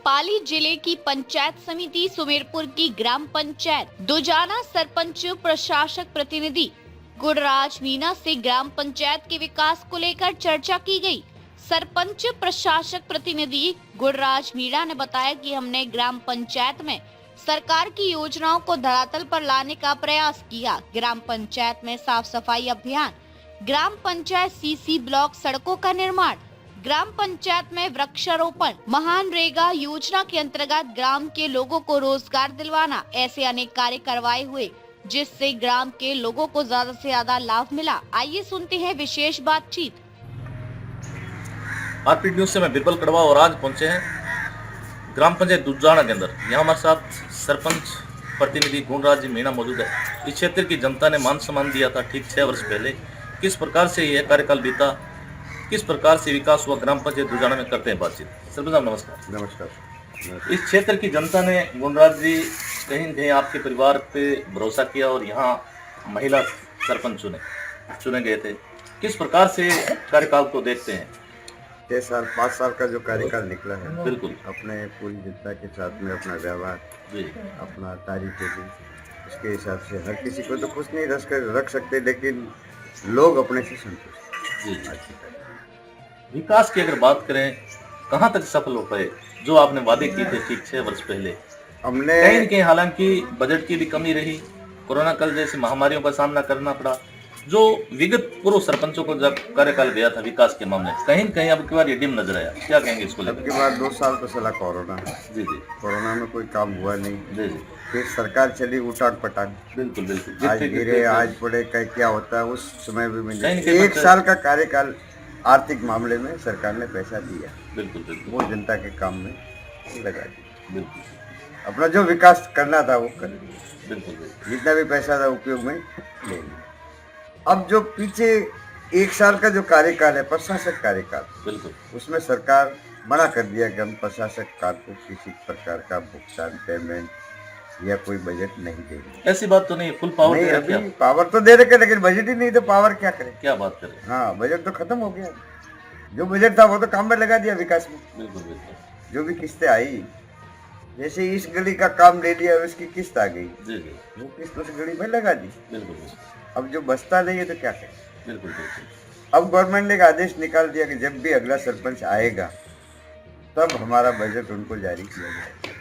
पाली जिले की पंचायत समिति सुमेरपुर की ग्राम पंचायत दुजाना सरपंच प्रशासक प्रतिनिधि गुणराज मीणा से ग्राम पंचायत के विकास को लेकर चर्चा की गई। सरपंच प्रशासक प्रतिनिधि गुणराज मीणा ने बताया कि हमने ग्राम पंचायत में सरकार की योजनाओं को धरातल पर लाने का प्रयास किया। ग्राम पंचायत में साफ सफाई अभियान, ग्राम पंचायत सीसी ब्लॉक सड़कों का निर्माण, ग्राम पंचायत में वृक्षारोपण, महानरेगा योजना के अंतर्गत ग्राम के लोगों को रोजगार दिलवाना, ऐसे अनेक कार्य करवाए हुए जिससे ग्राम के लोगों को ज्यादा से ज्यादा लाभ मिला। आइए सुनते हैं विशेष बातचीत। आरपी न्यूज से मैं बिरबल कड़वा और आज पहुंचे हैं ग्राम पंचायत दुजाना के अंदर। यहाँ हमारे साथ सरपंच प्रतिनिधि गुणराज मीणा मौजूद है। इस क्षेत्र की जनता ने मान सम्मान दिया था ठीक 6 वर्ष पहले। किस प्रकार से यह कार्यकाल बीता, किस प्रकार से विकास हुआ, ग्राम पंचायत दुजाना में करते हैं बातचीत। सरपंच साहब नमस्कार। नमस्कार। इस क्षेत्र की जनता ने गुणराज जी कहीं न कहीं आपके परिवार पे भरोसा किया और यहाँ महिला सरपंच चुने गए थे। किस प्रकार से कार्यकाल को देखते हैं? 5 साल का जो कार्यकाल निकला है, बिल्कुल अपने पूरी जनता के साथ में अपना व्यवहार, जी, अपना तारीफ भी, उसके हिसाब से हर किसी को तो खुश नहीं रख सकते, लेकिन लोग अपने से संतुष्ट। जी जी। विकास की अगर बात करें, कहाँ तक सफल हो पाए? जो आपने वादे किए थे ठीक 6 वर्ष पहले, हमने कहीं न कहीं हालांकि बजट की भी कमी रही, कोरोना काल जैसी महामारियों का सामना करना पड़ा। जो विगत पूर्व सरपंचों को जब कार्यकाल गया था विकास के मामले, कहीं न कहीं अब की बार ये डिम नजर आया। क्या कहेंगे इसको लेकर? अब के बाद 2 साल तो चला कोरोना। जी जी। कोरोना में कोई काम हुआ नहीं। जी जी। फिर सरकार चली उठाक पटाक, बिल्कुल बिल्कुल। आज गिरे आज पड़े, क्या होता है उस समय भी कहीं न मिले। कहीं 1 साल का कार्यकाल आर्थिक मामले में सरकार ने पैसा दिया, बिल्कुल बिल्कुल वो जनता के काम में लगा दिया। बिल्कुल अपना जो विकास करना था वो कर लिया, बिल्कुल बिल्कुल। जितना भी पैसा था उपयोग में ले लिया। अब जो पीछे 1 साल का जो कार्यकाल है, प्रशासक कार्यकाल, बिल्कुल उसमें सरकार मना कर दिया कि हम प्रशासक काल को किसी प्रकार का भुगतान, पेमेंट या कोई बजट नहीं देंगे। ऐसी बात तो नहीं, फुल पावर नहीं, दे रखा अभी पावर तो दे रखे, लेकिन बजट ही नहीं, तो पावर क्या करे? क्या बात करें? हाँ, बजट तो खत्म हो गया। जो बजट था वो तो काम में लगा दिया, विकास में। बिल्कुल बिल्कुल। जो भी किस्तें आई, जैसे इस गली का काम ले लिया, उसकी किस्त आ गई, जी जी। वो किस्त उस गली में लगा दी। बिल्कुल बिल्कुल अब जो बचता नहीं है तो क्या करें? बिल्कुल बिल्कुल। अब गवर्नमेंट ने एक आदेश निकाल दिया कि जब भी अगला सरपंच आएगा तब हमारा बजट उनको जारी किया जाएगा,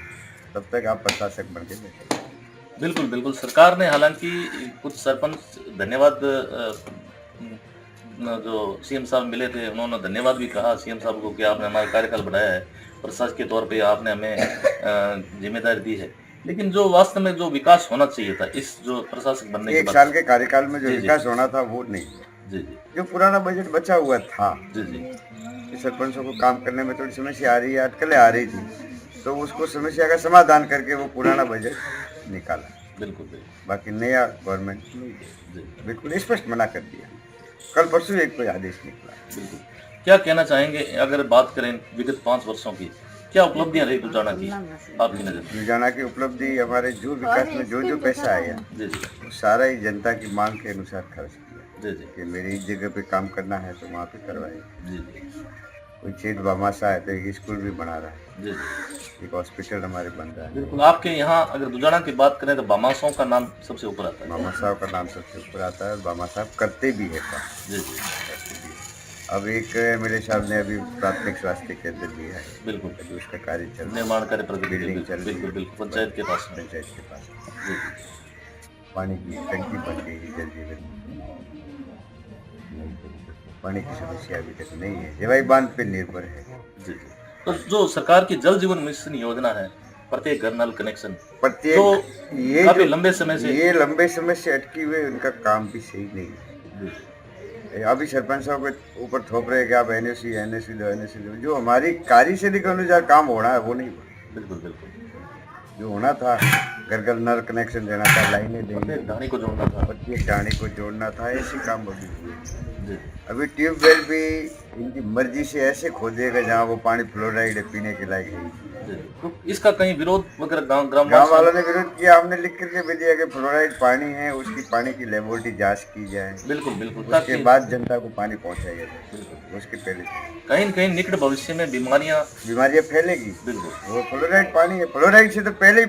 तब तक आप प्रशासक बन के बैठे। बिल्कुल बिल्कुल। सरकार ने हालांकि कुछ सरपंच धन्यवाद, जो सीएम साहब मिले थे उन्होंने धन्यवाद भी कहा सीएम साहब को कि आपने हमारा कार्यकाल बढ़ाया है, प्रशासक के तौर पे आपने हमें जिम्मेदारी दी है। लेकिन जो वास्तव में जो विकास होना चाहिए था इस जो प्रशासक बनने के 1 बाद, साल के कार्यकाल में जो जी, जी। विकास होना था वो नहीं हुआ। जी जी जो पुराना बजट बचा हुआ था, जी जी कि सरपंचों को काम करने में थोड़ी समस्या आ रही है, अटकलें आ रही थी, तो उसको समस्या का समाधान करके वो पुराना बजट निकाला। बिल्कुल बिल्कुल। बाकी नया गवर्नमेंट नहीं दिया, जी बिल्कुल स्पष्ट मना कर दिया। कल परसों एक कोई आदेश निकला। बिल्कुल। क्या कहना चाहेंगे अगर बात करें विगत 5 वर्षों की, क्या उपलब्धियां रही दुजाना की आपकी नजर में? दुजाना की उपलब्धि, हमारे जो विकास में जो पैसा आया, जी जी वो सारा ही जनता की मांग के अनुसार खर्च किया जी जी कि मेरी इस जगह पे काम करना है तो वहाँ पे करवाए। जी जी कोई चीज बामासा है तो एक स्कूल भी बना रहा है, जी जी। एक हॉस्पिटल हमारे बन रहा है। बिल्कुल। आपके यहाँ अगर दुजाना की बात करें तो बामासों का नाम सबसे ऊपर आता है। बामा साहब का नाम सबसे ऊपर आता है, बामा साहब करते भी है काम। जी जी करते भी है। अब एक एमएलए साहब ने अभी प्राथमिक स्वास्थ्य केंद्र दिया है, बिल्कुल। अभी उसका कार्य चल रहा है, निर्माण कार्य प्रगति बिल्डिंग चल रही बिल्कुल है, बिल्कुल पंचायत के पास में। पंचायत के पास। जी जी पानी की टंकी बन गई है, जल जीवन पानी की समस्या अभी तक नहीं है, जवाई बांध पे निर्भर है। जी जी। तो जो सरकार की जल जीवन मिशन योजना है, प्रत्येक घर नल कनेक्शन, प्रत्येक तो ये काफी जो लंबे समय से, ये लंबे समय से अटकी हुए, उनका काम भी सही नहीं है। जी जी अभी सरपंच साहब के ऊपर थोप रहे कि आप एनओसी दो। जो हमारी कार्यशैली के अनुसार काम होना है वो नहीं हुआ। बिल्कुल बिल्कुल। जो होना था, घर घर नल कनेक्शन देना था, लाइनें देनी, प्रत्येक ढाणी को जोड़ना था। प्रत्येक डाणी को जोड़ना था, ऐसे काम अभी हुए। जी अभी ट्यूबवेल भी इनकी मर्जी से ऐसे खोदेगा जहाँ वो पानी फ्लोराइड है, पीने के लायक है। जी। तो इसका कहीं विरोध वगैरह ग्राम गांव वालों ने विरोध किया, हमने लिख करके भी दिया कि फ्लोराइड पानी है, उसकी पानी की लेबोरेटरी जांच की जाए, बिल्कुल बिल्कुल, उसके ताकि बाद जनता को पानी पहुंचाया जाए, बिल्कुल उसके पहले कहीं न कहीं निकट भविष्य में बीमारियां बीमारियां फैलेगी। बिल्कुल वो फ्लोराइड पानी है, फ्लोराइड से तो पहले ही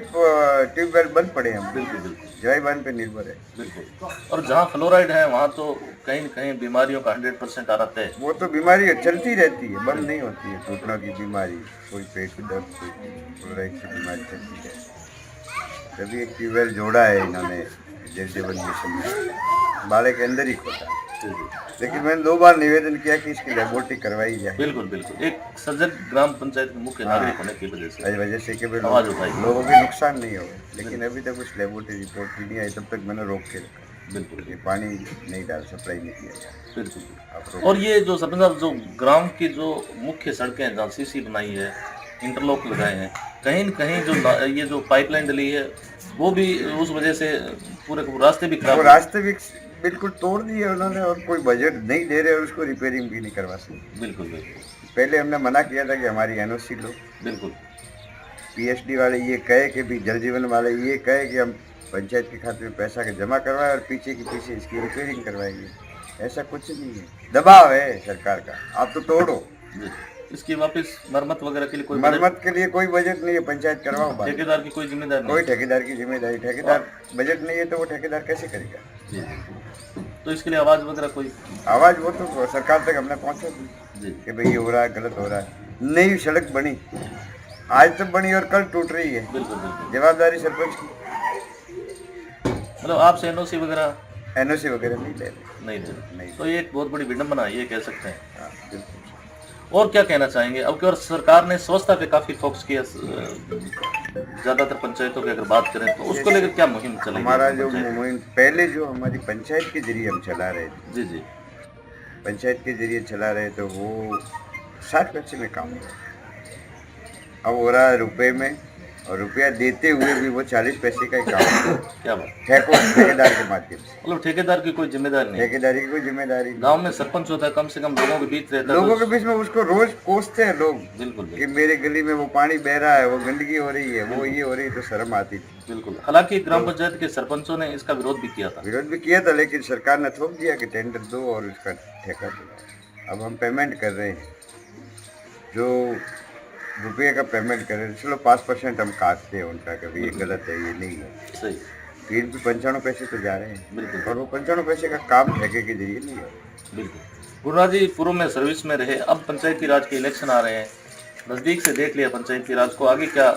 ट्यूबवेल बंद पड़े हम, बिल्कुल बिल्कुल जवाई बांध पे निर्भर है। बिल्कुल। और जहाँ फ्लोराइड है वहाँ तो कहीं न कहीं बीमारियों का 100% आना तय है। वो तो बीमारी चलती रहती है, बंद नहीं होती है। घुटनों की बीमारी, कोई पेट की दर्द, कोई फ्लोराइड की बीमारी चलती है। तभी एक ट्यूबवेल जोड़ा है इन्होंने जल जीवन मिशन में, बाड़े के अंदर ही खोदा है। जी, जी। लेकिन मैंने 2 बार निवेदन किया कि इसकी लेबोरेटरी करवाई जाए, बिल्कुल बिल्कुल, एक सजग ग्राम पंचायत के मुख्य नागरिक होने की वजह से इस वजह से कि भाई आवाज उठाई। लोगों के नुकसान नहीं हो। लेकिन अभी तक उस लेबोरेटरी रिपोर्ट भी नहीं आई, तब तक मैंने रोक के रखा। बिल्कुल ये पानी नहीं डाल, सप्लाई नहीं किया जाए। बिल्कुल। आप रोक और ये जो सरपंच साहब जो ग्राम की जो मुख्य सड़कें हैं जहाँ सीसी बनाई है, इंटरलॉक लगाए हैं, कहीं न कहीं जो ये जो पाइपलाइन डली है वो भी उस वजह से पूरे रास्ते भी खराब वो हो रास्ते भी बिल्कुल तोड़ दिए उन्होंने, और कोई बजट नहीं दे रहे और उसको रिपेयरिंग भी नहीं करवा सकते। बिल्कुल बिल्कुल पहले हमने मना किया था कि हमारी एनओसी लो, बिल्कुल पीएचडी वाले ये कहे कि भी जल जीवन वाले ये कहे कि हम पंचायत के खाते में पैसा के जमा करवाएं और पीछे की पीछे इसकी रिपेयरिंग करवाएंगे। ऐसा कुछ नहीं है, दबाव है सरकार का, आप तो तोड़ो। जी। इसकी वापस मरम्मत वगैरह के लिए कोई मरम्मत के लिए कोई बजट नहीं है, पंचायत करवाओ बात। ठेकेदार की कोई जिम्मेदारी नहीं कोई ठेकेदार की जिम्मेदारी, ठेकेदार बजट नहीं है तो वो ठेकेदार कैसे करेगा? जी। तो इसके लिए आवाज वगैरह कोई आवाज वो तो सरकार तक हमने पहुंचा दी जी कि भाई ये हो रहा है, गलत हो रहा है। नई सड़क बनी, आज तो बनी और कल टूट रही है, बिल्कुल बिल्कुल। जवाबदारी सरपंच की। मतलब आपसे एनओसी वगैरह एनओसी वगैरह नहीं ले रहे। नहीं दे रहे। नहीं। तो ये एक बहुत बड़ी विडम्बना है, ये कह सकते हैं। हाँ, बिल्कुल। और क्या कहना चाहेंगे अब की और सरकार ने स्वच्छता पे काफी फोकस किया, ज्यादातर पंचायतों की अगर बात करें तो उसको लेकर क्या मुहिम चलेगी? हमारा जो पंचायत? मुहिम पहले जो हमारी पंचायत के जरिए हम चला रहे थे, जी जी पंचायत के जरिए चला रहे तो वो 60 पैसे में काम हो रहा है। अब हो रहा है रुपए में, और रुपया देते हुए भी वो 40 पैसे का ही काम है। क्या बात, ठेकेदार के माध्यम से। मतलब ठेकेदार की कोई जिम्मेदारी नहीं, ठेकेदारी की कोई जिम्मेदारी नहीं। गांव में सरपंच होता है, कम से कम लोगों के बीच रहता है, लोगों तो के बीच में उसको रोज कोसते हैं लोग बिल्कुल कि बिल्कुल मेरे गली में वो पानी बह रहा है, वो गंदगी हो रही है, वो ये हो रही है, तो शर्म आती थी। बिल्कुल। हालांकि ग्राम पंचायत के सरपंचों ने इसका विरोध भी किया था। विरोध भी किया था, लेकिन सरकार ने थोप दिया कि टेंडर दो और उसका ठेका दो। अब हम पेमेंट कर रहे हैं, जो रुपये का पेमेंट कर रहे हैं, चलो 5% हम काटते हैं उनका, कभी ये गलत है, ये नहीं है, सही, फिर भी 95 पैसे तो जा रहे हैं। बिल्कुल और वो 95 पैसे का काम ठेके के जरिए नहीं है। बिल्कुल। गुरुराज जी पूर्व में सर्विस में रहे, अब पंचायती राज के इलेक्शन आ रहे हैं, नजदीक से देख लिया पंचायती राज को, आगे क्या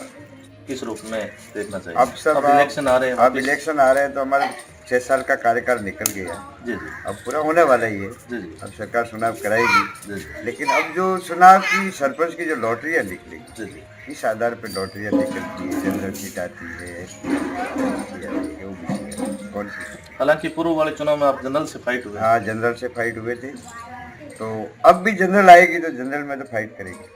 किस रूप में देखना चाहिए? अब सब इलेक्शन आ रहे हैं, अब इलेक्शन आ रहे हैं तो हमारे 6 साल का कार्यकाल निकल गया, जी जी अब पूरा होने वाला ही है। जी जी अब सरकार चुनाव कराएगी, जी जी लेकिन अब जो चुनाव की सरपंच की जो लॉटरियां निकली, जी जी इस आधार पर लॉटरियां निकलती है, जनरल सीट आती है, ST आती है, OBC कौन सी। हालांकि पूर्व वाले चुनाव में आप जनरल से फाइट हुए। हाँ, जनरल से फाइट हुए थे, तो अब भी जनरल आएगी तो जनरल में तो फाइट करेगी,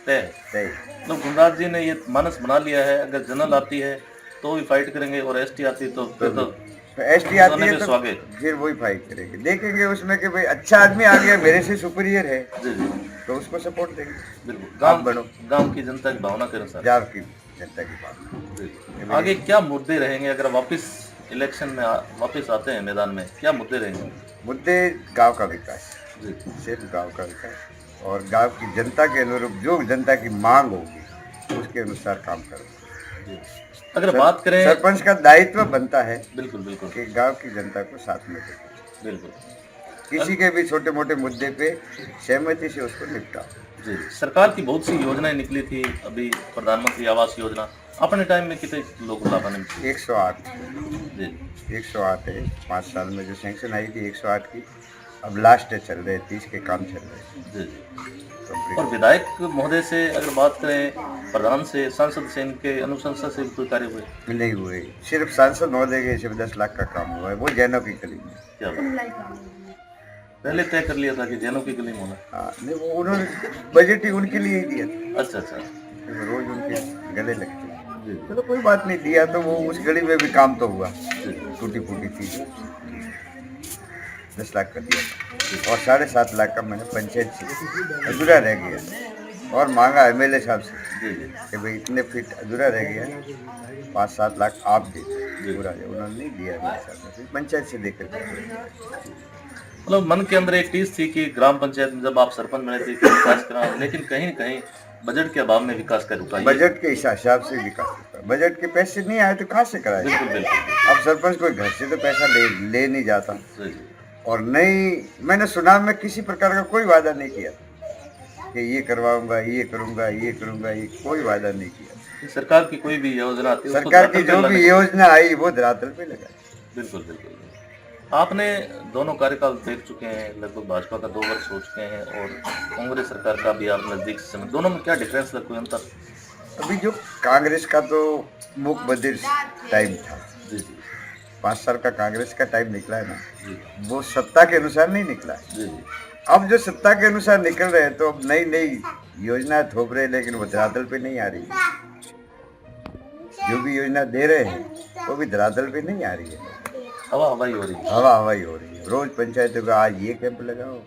तय तय। मतलब गुरुराज जी ने ये मानस बना लिया है, अगर जनरल आती है तो भी फाइट करेंगे, और ST आती है तो फिर तो ST आती दोनों है के तो स्वागत। फिर वही फाइट करेंगे, देखेंगे उसमें कि भाई अच्छा आदमी आ गया, मेरे से सुपीरियर है, जी जी तो उसको सपोर्ट देंगे। बिल्कुल। आप बढ़ो, गांव की जनता की भावना के अनुसार। पंजाब की जनता की बात। जी। आगे क्या मुद्दे रहेंगे अगर वापस इलेक्शन में वापस आते हैं मैदान में, क्या मुद्दे रहेंगे? मुद्दे गांव का विकास, जी सिर्फ गांव का विकास, और गांव की जनता के अनुरूप जो जनता की मांग होगी उसके अनुसार काम करो। जी। अगर बात करें, सरपंच का दायित्व बनता है बिल्कुल बिल्कुल कि गांव की जनता को साथ में रखें, बिल्कुल, किसी के भी छोटे मोटे मुद्दे पे सहमति से उसको निपटाओ। जी। सरकार की बहुत सी योजनाएं निकली थी, अभी प्रधानमंत्री आवास योजना, अपने टाइम में कितने लोग लाभ आने में? 108 जी 108 है, 5 साल में जो सैंक्शन आई थी 108 की, अब लास्ट है, चल रहे 30 के काम चल रहे हैं जी जी। कंप्लीट। और विधायक महोदय से अगर बात करें, प्रधान से, सांसद से, इनके अनुशंसा से कोई कार्य हुए? नहीं हुए, सिर्फ सांसद महोदय के सिर्फ 10 लाख का काम हुआ है, वो जैनों की गली में। क्या बात, पहले तय कर लिया था कि जैनों की गली में होना? हाँ, नहीं, वो उन्होंने बजट ही उनके लिए ही दिया था, अच्छा अच्छा रोज उनके गले लगते हैं। जी चलो कोई बात नहीं, दिया तो वो उस गली में भी काम तो हुआ, जी टूटी फूटी थी, 10 लाख का दिया था, और 7.5 लाख का मैंने पंचायत से अधूरा रह गया और मांगा MLA साहब से। जी जी कि भाई इतने फीट अधूरा रह गया, 5-7 लाख आप दे जी। पूरा दे, उन्होंने नहीं दिया मेरे साथ में, फिर पंचायत से देकर के मतलब मन के अंदर एक चीज थी कि ग्राम पंचायत में जब आप सरपंच बने थे कि विकास करा, लेकिन कहीं न कहीं बजट के अभाव में विकास का रुका। ये बजट के हिसाब से विकास होता है। बजट के पैसे नहीं आए तो कहाँ से कराए? बिल्कुल बिल्कुल। अब सरपंच कोई घर से तो पैसा ले नहीं जाता, जी जी और नहीं, मैंने सुना, मैं किसी प्रकार का कोई वादा नहीं किया कि ये करवाऊंगा, ये करूंगा, ये करूंगा, ये कोई वादा नहीं किया। सरकार की कोई भी योजना आती है उसको सरकार की धरातल पे जो भी लाने- योजना आई वो धरातल पे लगा। बिल्कुल बिल्कुल। आपने दोनों कार्यकाल देख चुके हैं, लगभग भाजपा का 2 वर्ष हो चुके हैं और कांग्रेस सरकार का भी आप नजदीक से समय, दोनों में क्या डिफरेंस है, कोई अंतर? अभी जो कांग्रेस का तो मूक बधिर टाइम था, जी जी 5 साल का कांग्रेस का टाइम निकला है ना, जी वो सत्ता के अनुसार नहीं निकला है। जी जी अब जो सत्ता के अनुसार निकल रहे हैं तो अब नई नई योजना थोप रहे हैं, लेकिन वो धरातल पे नहीं आ रही है। जो भी योजना दे रहे हैं वो भी धरातल पे नहीं आ रही है, हवा हवाई हो रही है। हवा हवाई हो रही है। रोज पंचायतों का आज ये कैंप लगाओ,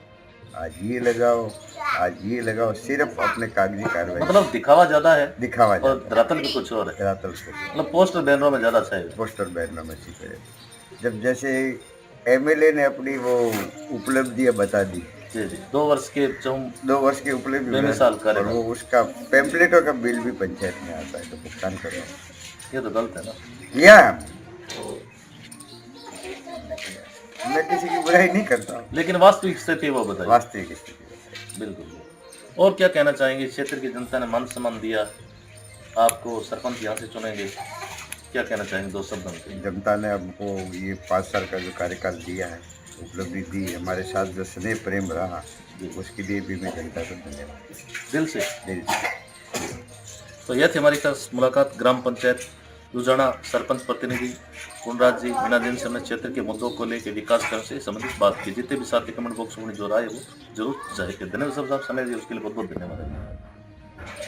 आज ये लगाओ, आज ये लगाओ, सिर्फ अपने कागजी कार्रवाई मतलब दिखावा ज्यादा है दिखावा और जाता धरातल भी कुछ और है। है, धरातल पे मतलब पोस्टर बैनरों में ज्यादा छाए हुए। पोस्टर बैनरों में छिपे रहते। जब जैसे एमएलए ने अपनी वो उपलब्धियां बता दी, जी जी 2 वर्ष के 2 वर्ष की उपलब्धि बेमिसाल और कार्यकाल। वो उसका पैम्पलेटों का बिल भी पंचायत में आता है तो भुगतान करो। ये तो गलत है ना। किया है हमने। मैं किसी की बुराई नहीं करता हूँ, लेकिन वास्तविक स्थिति वो बताइए। वास्तविक स्थिति बताइए। बिल्कुल। और क्या कहना चाहेंगे, क्षेत्र की जनता ने मान सम्मान दिया, आपको सरपंच यहाँ से चुनेंगे, क्या कहना चाहेंगे 2 शब्दों में? जनता ने हमको ये 5 साल का जो कार्यकाल दिया है, उपलब्धि दी, हमारे साथ जो स्नेह प्रेम रहा, उसके लिए भी मैं जनता को धन्यवाद दिल से। दिल से। तो यह थी हमारी खास मुलाकात ग्राम पंचायत लुजाना सरपंच प्रतिनिधि गुणराज जी मीणा दिन से हमने क्षेत्र के मुद्दों को लेकर विकास कार्य से संबंधित बात की। जितने भी साथी कमेंट बॉक्स में जो राय है वो जरूर जाहिर कर। धन्यवाद सब समय दिए उसके लिए बहुत बहुत धन्यवाद।